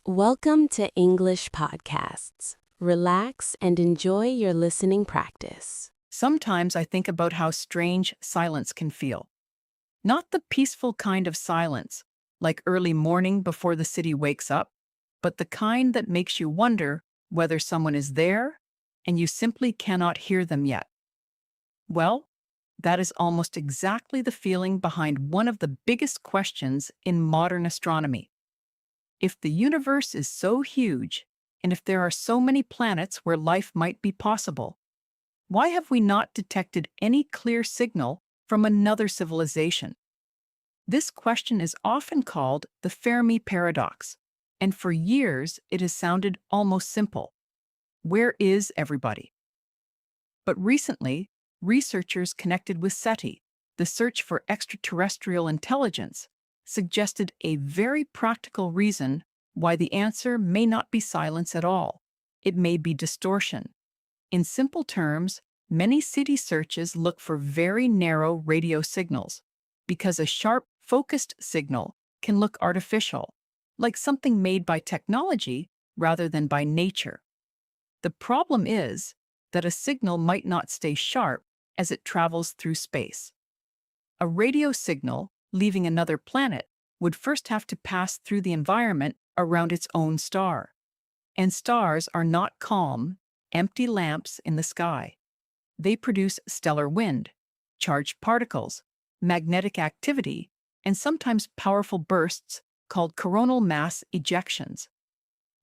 Welcome to English Podcasts. Relax and enjoy your listening practice. Sometimes I think about how strange silence can feel. Not the peaceful kind of silence, like early morning before the city wakes up, but the kind that makes you wonder whether someone is there and you simply cannot hear them yet. Well, that is almost exactly the feeling behind one of the biggest questions in modern astronomy. If the universe is so huge, and if there are so many planets where life might be possible, why have we not detected any clear signal from another civilization? This question is often called the Fermi paradox, and for years it has sounded almost simple. Where is everybody? But recently, researchers connected with SETI, the search for extraterrestrial intelligence, suggested a very practical reason why the answer may not be silence at all. It may be distortion. In simple terms, many city searches look for very narrow radio signals because a sharp, focused signal can look artificial, like something made by technology rather than by nature. The problem is that a signal might not stay sharp as it travels through space. A radio signal leaving another planet would first have to pass through the environment around its own star. And stars are not calm, empty lamps in the sky. They produce stellar wind, charged particles, magnetic activity, and sometimes powerful bursts called coronal mass ejections.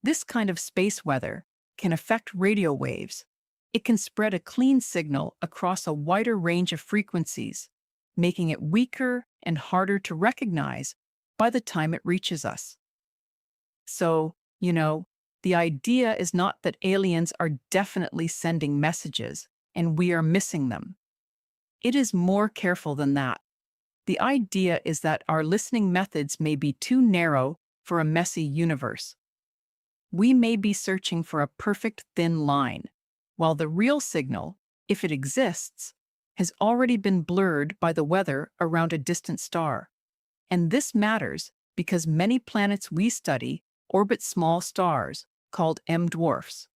This kind of space weather can affect radio waves. It can spread a clean signal across a wider range of frequencies, making it weaker and harder to recognize by the time it reaches us. So, the idea is not that aliens are definitely sending messages and we are missing them. It is more careful than that. The idea is that our listening methods may be too narrow for a messy universe. We may be searching for a perfect thin line, while the real signal, if it exists, has already been blurred by the weather around a distant star. And this matters because many planets we study orbit small stars called M dwarfs.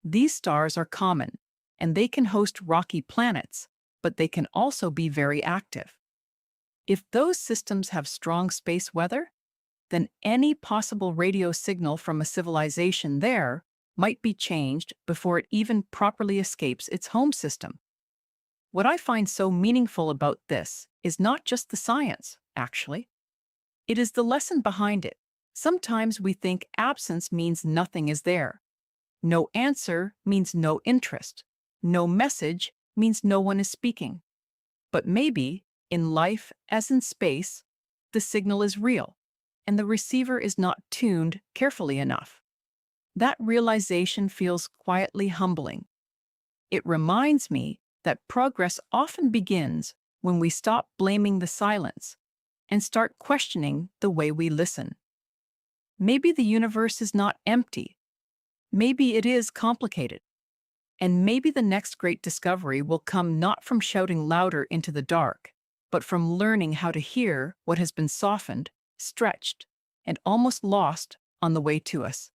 These stars are common, and they can host rocky planets, but they can also be very active. If those systems have strong space weather, then any possible radio signal from a civilization there might be changed before it even properly escapes its home system. What I find so meaningful about this is not just the science, actually. It is the lesson behind it. Sometimes we think absence means nothing is there. No answer means no interest. No message means no one is speaking. But maybe, in life as in space, the signal is real, and the receiver is not tuned carefully enough. That realization feels quietly humbling. It reminds me that progress often begins when we stop blaming the silence and start questioning the way we listen. Maybe the universe is not empty. Maybe it is complicated. And maybe the next great discovery will come not from shouting louder into the dark, but from learning how to hear what has been softened, stretched, and almost lost on the way to us.